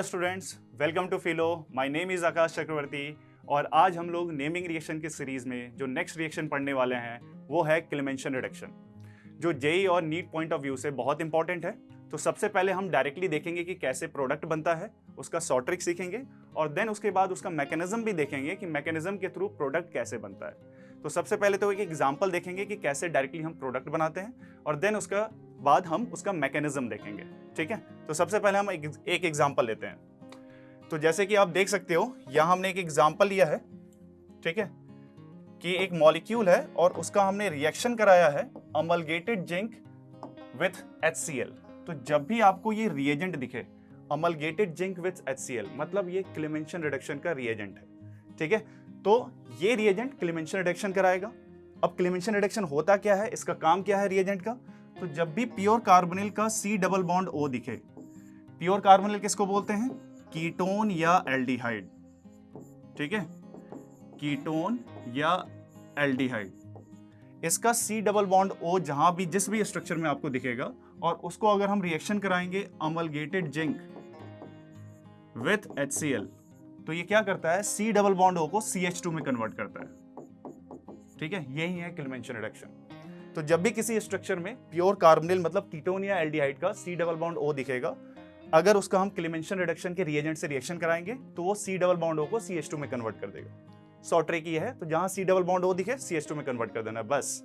Students, welcome to Filo. My name is Akash Chakraborty और आज हम लोग नेमिंग रिएक्शन की सीरीज़ में जो नेक्स्ट रिएक्शन पढ़ने वाले हैं वो है क्लेमेंशन रिडक्शन, जो जेई और नीट पॉइंट ऑफ व्यू से बहुत इंपॉर्टेंट है। तो सबसे पहले हम डायरेक्टली देखेंगे कि कैसे प्रोडक्ट बनता है, उसका शॉर्ट ट्रिक सीखेंगे और देन उसके बाद उसका मैकेनिज्म भी देखेंगे कि मैकेनिज्म के थ्रू प्रोडक्ट कैसे बनता है। तो सबसे पहले तो एक एग्जांपल देखेंगे कि कैसे डायरेक्टली हम प्रोडक्ट बनाते हैं और देन उसका बाद हम उसका मैकेनिज्म देखेंगे। ठीक है, तो सबसे पहले हम एक एग्जांपल लेते हैं। तो जैसे कि आप देख सकते हो यहाँ हमने एक एग्जांपल लिया है, ठीक है, कि एक मॉलिक्यूल है और उसका हमने रिएक्शन कराया है अमलगेटेड जिंक विथ HCl। तो जब भी आपको ये रिएजेंट दिखे अमलगेटेड जिंक विथ HCl, मतलब ये क्लेमेंशन रिडक्शन का रिएजेंट है। ठीक है, तो ये रिएजेंट क्लेमेंशन रिडक्शन कराएगा। अब क्लेमेंशन रिडक्शन होता क्या है, इसका काम क्या है रिएजेंट का? तो जब भी प्योर कार्बोनिल का C डबल बॉन्ड O दिखे, प्योर कार्बोनिल किसको बोलते हैं? कीटोन या एल्डिहाइड। ठीक है, कीटोन या एल्डिहाइड। इसका C डबल बॉन्ड O जहां भी जिस भी स्ट्रक्चर में आपको दिखेगा और उसको अगर हम रिएक्शन कराएंगे अमलगेटेड जिंक विथ HCl, तो ये क्या करता है? C डबल बॉन्ड O को CH2 में कन्वर्ट करता है। ठीक है, यही है क्लेमेंशन रिडक्शन। तो जब भी किसी स्ट्रक्चर में प्योर कार्बोनिल मतलब कीटोन या एल्डिहाइड का C डबल बॉन्ड O दिखेगा, अगर उसका हम क्लेमेंशन रिडक्शन के रिएजेंट से रिएक्शन कराएंगे तो वो C डबल बॉन्ड O को CH2 में कन्वर्ट कर देगा। शॉर्ट ट्रिक ये है, तो जहां C डबल बॉन्ड O दिखे CH2 में कन्वर्ट कर देना है बस।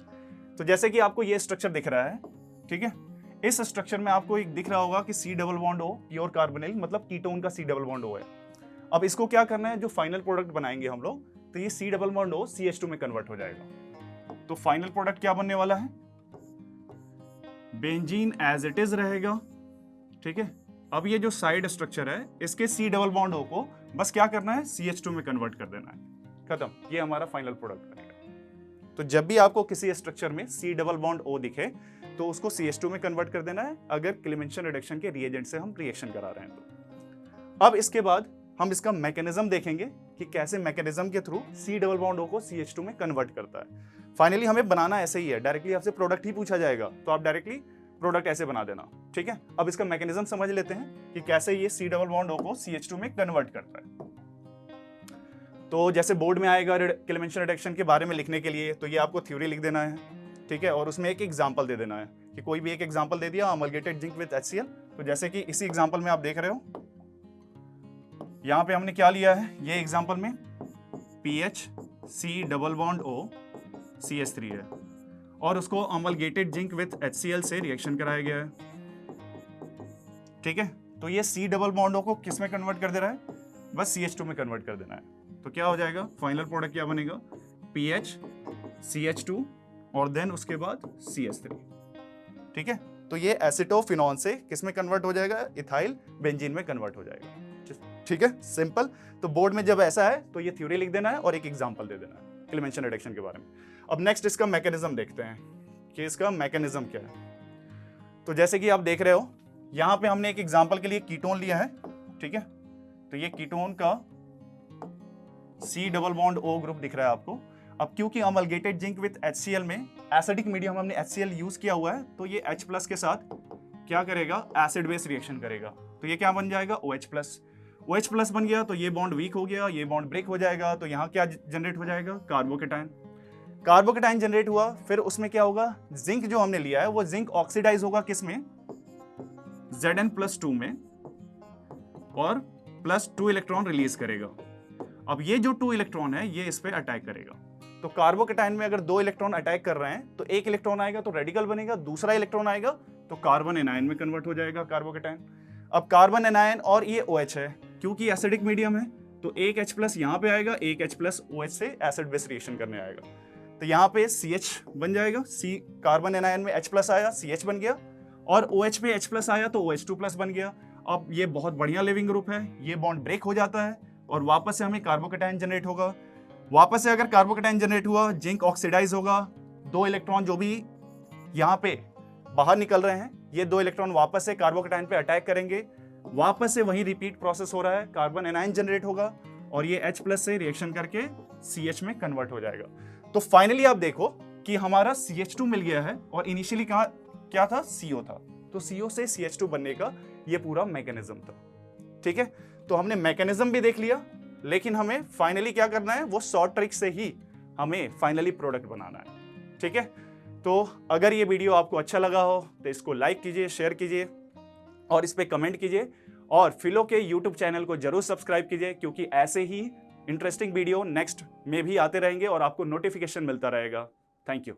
तो जैसे कि आपको ये स्ट्रक्चर दिख रहा है, ठीक है, इस स्ट्रक्चर में आपको एक दिख रहा होगा कि C double bond O pure carbonyl मतलब कीटोन का C डबल बॉन्ड O है। अब इसको क्या करना है, जो फाइनल प्रोडक्ट बनाएंगे हम लोग, तो ये C double bond O CH2 में कन्वर्ट हो जाएगा। तो फाइनल प्रोडक्ट क्या बनने वाला है? बेंजीन एज इट इज रहेगा। ठीक है, अब ये जो साइड स्ट्रक्चर है इसके C डबल बॉन्ड O को बस क्या करना है, CH2 में कन्वर्ट कर देना है, खत्म। ये हमारा फाइनल प्रोडक्ट बनेगा। तो जब भी आपको किसी स्ट्रक्चर में C डबल बॉन्ड O दिखे तो उसको CH2 में कन्वर्ट कर देना है, अगर क्लेमेंशन रिडक्शन के रिएजेंट से हम रिएक्शन करा रहे हैं तो। अब इसके बाद हम इसका मैकेनिज्म देखेंगे कि कैसे मैकेनिज्म के through C double bond O को CH2 में कन्वर्ट करता है। फाइनली हमें बनाना ऐसे ही है, डायरेक्टली आपसे प्रोडक्ट ही पूछा जाएगा तो आप डायरेक्टली प्रोडक्ट ऐसे बना देना। ठीक है, अब इसका मैकेनिज्म समझ लेते हैं कि कैसे ये C डबल बॉन्ड O को CH2 में कन्वर्ट करता है। तो जैसे बोर्ड में आएगा क्लेमेंशन रिडक्शन के बारे में लिखने के लिए, तो ये आपको थ्योरी लिख देना है, ठीक है, और उसमें एक एग्जांपल दे देना है कि कोई भी एक एग्जांपल दे दिया अमलगेटेड जिंक विद HCl। तो जैसे कि इसी एग्जांपल में आप देख रहे हो, यहाँ पे हमने क्या लिया है, ये एग्जांपल में PH C double bond O CH3 है और उसको अमलगेटेड जिंक विथ HCl से रिएक्शन कराया गया है। ठीक है, तो ये C डबल बॉन्ड O को किस में कन्वर्ट कर दे रहा है? बस CH2 में कन्वर्ट कर देना है। तो क्या हो जाएगा, फाइनल प्रोडक्ट क्या बनेगा? PH CH2 और देन उसके बाद CH3। ठीक है, तो ये एसिटोफिनॉन से किस में कन्वर्ट हो जाएगा? इथाइल बेंजीन में कन्वर्ट हो जाएगा। ठीक है, सिंपल। तो बोर्ड में जब ऐसा है तो ये थ्योरी लिख देना है और एक एग्जांपल दे देना है क्लेमेंशन रिडक्शन के बारे में। अब नेक्स्ट इसका मैकेनिज्म देखते हैं कि इसका मैकेनिज्म क्या है। तो जैसे कि आप देख रहे हो, यहाँ पे हमने एक एग्जांपल के लिए कीटोन लिया है। ठीक है, तो ये कीटोन का C double bond O group दिख रहा है आपको। अब क्योंकि अमलगेटेड जिंक विथ HCl में एसिडिक मीडियम हमने HCl यूज किया हुआ है, तो ये H+ के साथ क्या करेगा, एसिड बेस रिएक्शन करेगा। तो ये क्या बन जाएगा, OH+। OH+ बन गया तो ये बॉन्ड वीक हो गया, ये बॉन्ड ब्रेक हो जाएगा, तो यहाँ क्या जनरेट हो जाएगा, कार्बोकेटाइन। कार्बोकेटाइन जनरेट हुआ, फिर उसमें क्या होगा, जिंक जो हमने लिया है वो जिंक ऑक्सीडाइज होगा किस में, Zn+2 में, और +2 इलेक्ट्रॉन रिलीज करेगा। अब ये जो 2 इलेक्ट्रॉन है ये इस पे अटैक करेगा। तो कार्बोकेटाइन में अगर 2 इलेक्ट्रॉन अटैक कर रहे हैं तो एक इलेक्ट्रॉन आएगा तो रेडिकल बनेगा, दूसरा इलेक्ट्रॉन आएगा तो कार्बन एनायन में कन्वर्ट हो जाएगा कार्बोकेटाइन। अब कार्बन एनायन और ये OH है, क्योंकि एसिडिक मीडियम है तो एक H+ यहाँ पे आएगा, एक H+ OH से एसिड बेस रिएक्शन करने आएगा, तो यहाँ पे CH बन जाएगा। C कार्बन एनायन में H+ आया, CH बन गया, और OH पे H+ आया तो OH2+ बन गया। अब ये बहुत बढ़िया लिविंग ग्रुप है, ये बॉन्ड ब्रेक हो जाता है और वापस से हमें कार्बोकेटाइन जनरेट होगा। वापस से अगर कार्बोकेटाइन जनरेट हुआ, जिंक ऑक्सीडाइज होगा, 2 इलेक्ट्रॉन जो भी यहाँ पे बाहर निकल रहे हैं, ये 2 इलेक्ट्रॉन वापस से कार्बोकेटाइन पे अटैक करेंगे, वापस से वही रिपीट प्रोसेस हो रहा है, कार्बन एनायन जनरेट होगा और ये H+ से रिएक्शन करके CH में कन्वर्ट हो जाएगा। तो फाइनली आप देखो कि हमारा CH2 मिल गया है और इनिशियली क्या था, CO था, तो CO से CH2 बनने का ये पूरा मैकेनिज्म था। ठीक है, तो हमने मैकेनिज्म भी देख लिया, लेकिन हमें फाइनली क्या करना है, वो शॉर्ट ट्रिक से ही हमें फाइनली प्रोडक्ट बनाना है। ठीक है, तो अगर ये वीडियो आपको अच्छा लगा हो तो इसको लाइक कीजिए, शेयर कीजिए और इस पे कमेंट कीजिए, और फिलो के यूट्यूब चैनल को जरूर सब्सक्राइब कीजिए, क्योंकि ऐसे ही इंटरेस्टिंग वीडियो नेक्स्ट में भी आते रहेंगे और आपको नोटिफिकेशन मिलता रहेगा। Thank you.